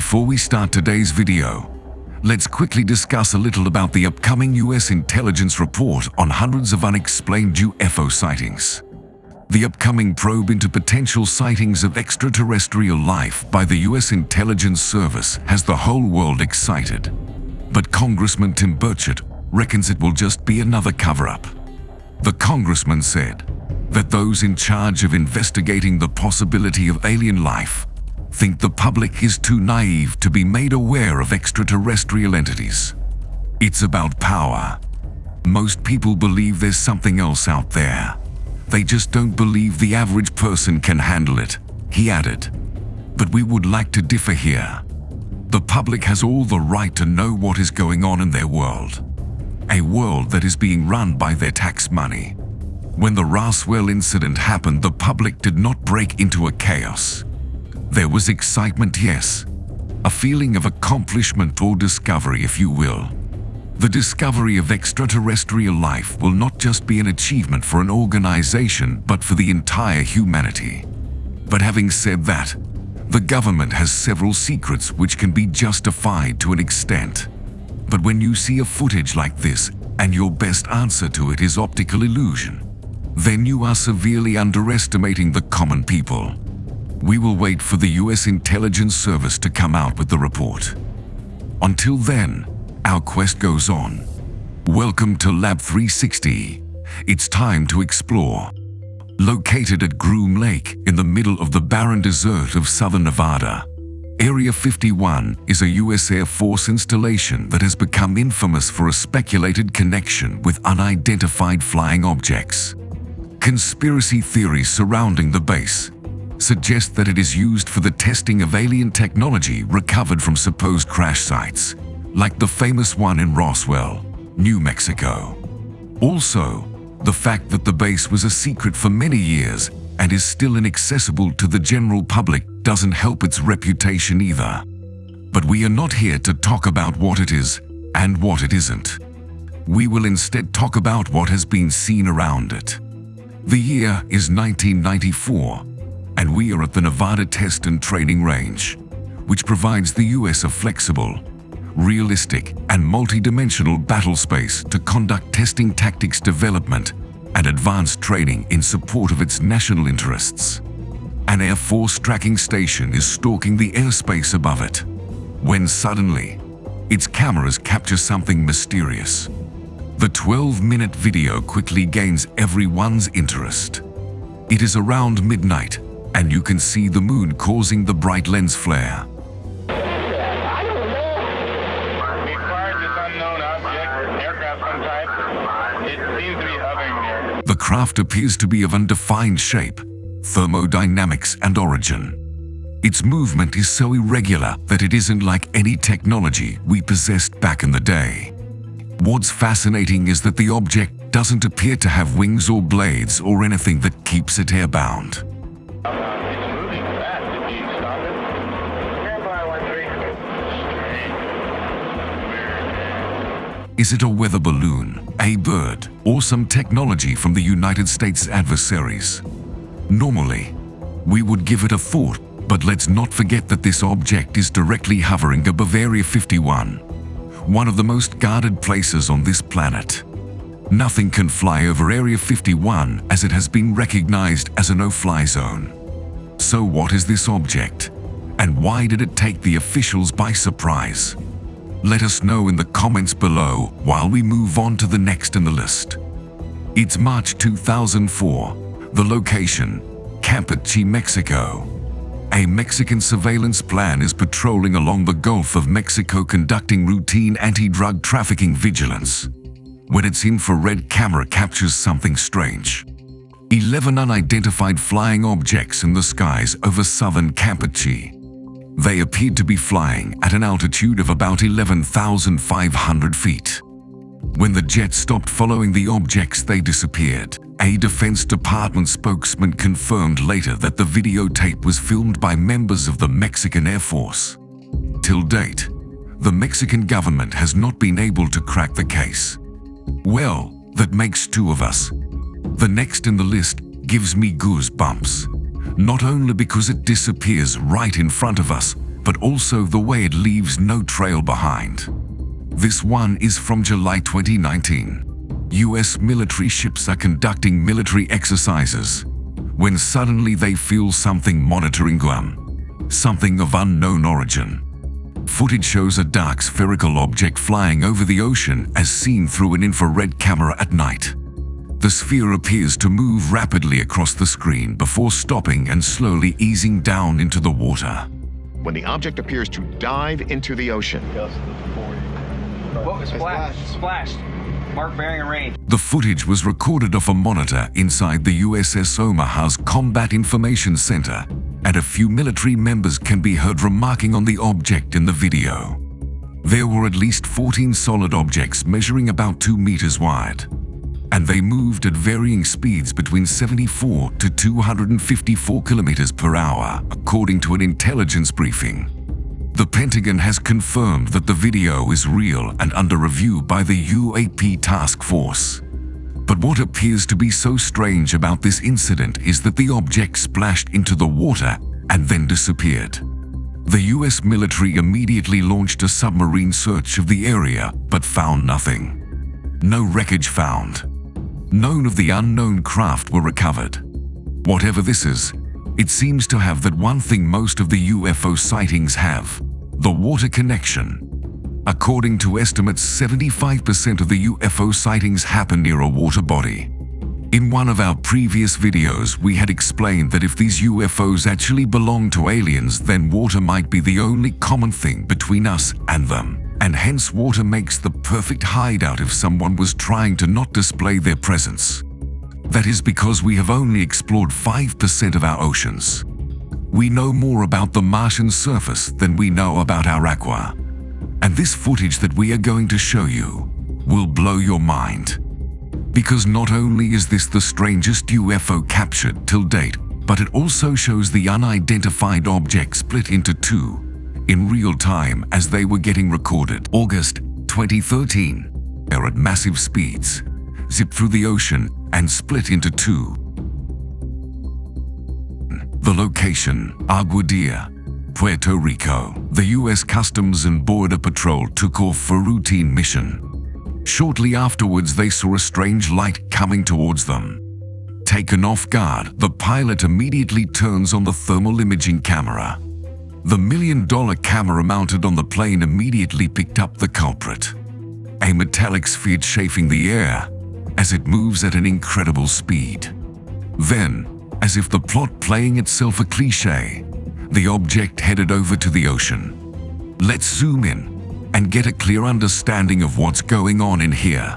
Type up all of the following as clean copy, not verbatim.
Before we start today's video, let's quickly discuss a little about the upcoming U.S. intelligence report on hundreds of unexplained UFO sightings. The upcoming probe into potential sightings of extraterrestrial life by the U.S. Intelligence Service has the whole world excited. But Congressman Tim Burchett reckons it will just be another cover-up. The congressman said that those in charge of investigating the possibility of alien life think the public is too naive to be made aware of extraterrestrial entities. It's about power. Most people believe there's something else out there. They just don't believe the average person can handle it, he added. But we would like to differ here. The public has all the right to know what is going on in their world. A world that is being run by their tax money. When the Roswell incident happened, the public did not break into a chaos. There was excitement, yes. A feeling of accomplishment or discovery, if you will. The discovery of extraterrestrial life will not just be an achievement for an organization, but for the entire humanity. But having said that, the government has several secrets which can be justified to an extent. But when you see a footage like this, and your best answer to it is optical illusion, then you are severely underestimating the common people. We will wait for the U.S. Intelligence Service to come out with the report. Until then, our quest goes on. Welcome to Lab 360. It's time to explore. Located at Groom Lake in the middle of the barren desert of southern Nevada, Area 51 is a U.S. Air Force installation that has become infamous for a speculated connection with unidentified flying objects. Conspiracy theories surrounding the base suggest that it is used for the testing of alien technology recovered from supposed crash sites, like the famous one in Roswell, New Mexico. Also, the fact that the base was a secret for many years and is still inaccessible to the general public doesn't help its reputation either. But we are not here to talk about what it is and what it isn't. We will instead talk about what has been seen around it. The year is 1994, and we are at the Nevada Test and Training Range, which provides the U.S. a flexible, realistic, and multi-dimensional battle space to conduct testing tactics development and advanced training in support of its national interests. An Air Force tracking station is stalking the airspace above it, when suddenly, its cameras capture something mysterious. The 12-minute video quickly gains everyone's interest. It is around midnight, and you can see the moon causing the bright lens flare. The craft appears to be of undefined shape, thermodynamics, and origin. Its movement is so irregular that it isn't like any technology we possessed back in the day. What's fascinating is that the object doesn't appear to have wings or blades or anything that keeps it airbound. Is it a weather balloon, a bird, or some technology from the United States adversaries? Normally, we would give it a thought, but let's not forget that this object is directly hovering above Area 51, one of the most guarded places on this planet. Nothing can fly over Area 51 as it has been recognized as a no-fly zone. So what is this object? And why did it take the officials by surprise? Let us know in the comments below while we move on to the next in the list. It's March 2004. The location, Campeche, Mexico. A Mexican surveillance plane is patrolling along the Gulf of Mexico conducting routine anti-drug trafficking vigilance, when its infrared camera captures something strange. 11 unidentified flying objects in the skies over southern Campeche. They appeared to be flying at an altitude of about 11,500 feet. When the jet stopped following the objects, they disappeared. A Defense Department spokesman confirmed later that the videotape was filmed by members of the Mexican Air Force. Till date, the Mexican government has not been able to crack the case. Well, that makes two of us. The next in the list gives me goosebumps. Not only because it disappears right in front of us, but also the way it leaves no trail behind. This one is from July 2019. U.S. military ships are conducting military exercises when suddenly they feel something monitoring them, something of unknown origin. Footage shows a dark spherical object flying over the ocean as seen through an infrared camera at night. The sphere appears to move rapidly across the screen before stopping and slowly easing down into the water. When the object appears to dive into the ocean. Whoa, splashed. Mark bearing and range. The footage was recorded off a monitor inside the USS Omaha's Combat Information Center, and a few military members can be heard remarking on the object in the video. There were at least 14 solid objects measuring about 2 meters wide, and they moved at varying speeds between 74 to 254 kilometers per hour, according to an intelligence briefing. The Pentagon has confirmed that the video is real and under review by the UAP task force. But what appears to be so strange about this incident is that the object splashed into the water and then disappeared. The US military immediately launched a submarine search of the area but found nothing. No wreckage found. None of the unknown craft were recovered. Whatever this is, it seems to have that one thing most of the UFO sightings have: the water connection. According to estimates, 75% of the UFO sightings happen near a water body. In one of our previous videos, we had explained that if these UFOs actually belong to aliens, then water might be the only common thing between us and them, and hence water makes the perfect hideout if someone was trying to not display their presence. That is because we have only explored 5% of our oceans. We know more about the Martian surface than we know about our aqua. And this footage that we are going to show you will blow your mind. Because not only is this the strangest UFO captured till date, but it also shows the unidentified object split into two in real time as they were getting recorded. August 2013. They're at massive speeds, zip through the ocean and split into two. The location, Aguadilla, Puerto Rico. The U.S. Customs and Border Patrol took off for a routine mission. Shortly afterwards, they saw a strange light coming towards them. Taken off guard, the pilot immediately turns on the thermal imaging camera. The $1 million camera mounted on the plane immediately picked up the culprit, a metallic sphere chafing the air as it moves at an incredible speed. Then, as if the plot playing itself a cliché, the object headed over to the ocean. Let's zoom in and get a clear understanding of what's going on in here.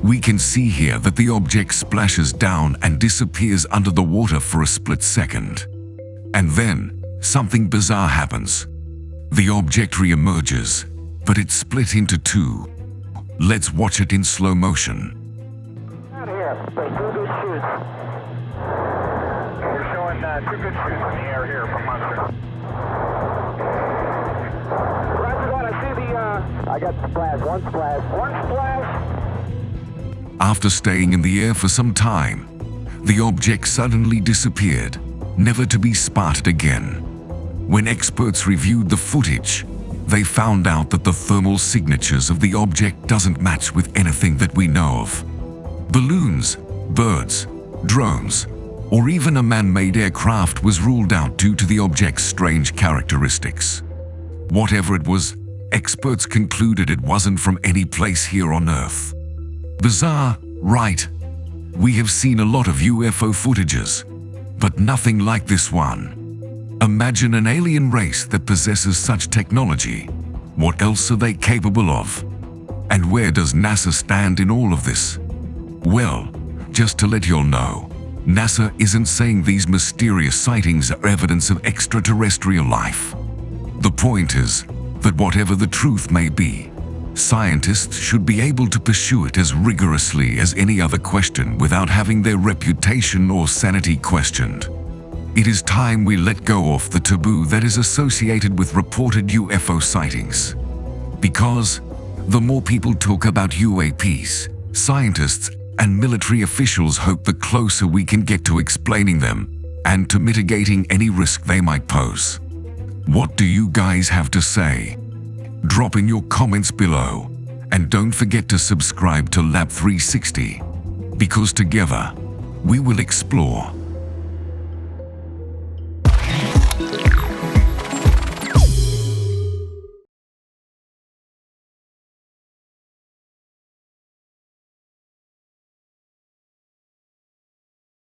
We can see here that the object splashes down and disappears under the water for a split second. And then, something bizarre happens. The object re-emerges, but it's split into two. Let's watch it in slow motion. Out here, so 2 good shoots. We're showing 2 good shoots in the air here from Munster. Roger that, I see the, I got splash, one splash. After staying in the air for some time, the object suddenly disappeared, never to be spotted again. When experts reviewed the footage, they found out that the thermal signatures of the object doesn't match with anything that we know of. Balloons, birds, drones, or even a man-made aircraft was ruled out due to the object's strange characteristics. Whatever it was, experts concluded it wasn't from any place here on Earth. Bizarre, right? We have seen a lot of UFO footages, but nothing like this one. Imagine an alien race that possesses such technology. What else are they capable of? And where does NASA stand in all of this? Well, just to let you all know, NASA isn't saying these mysterious sightings are evidence of extraterrestrial life. The point is that whatever the truth may be, scientists should be able to pursue it as rigorously as any other question without having their reputation or sanity questioned. It is time we let go of the taboo that is associated with reported UFO sightings. Because the more people talk about UAPs, scientists and military officials hope the closer we can get to explaining them and to mitigating any risk they might pose. What do you guys have to say? Drop in your comments below. And don't forget to subscribe to Lab 360, because together we will explore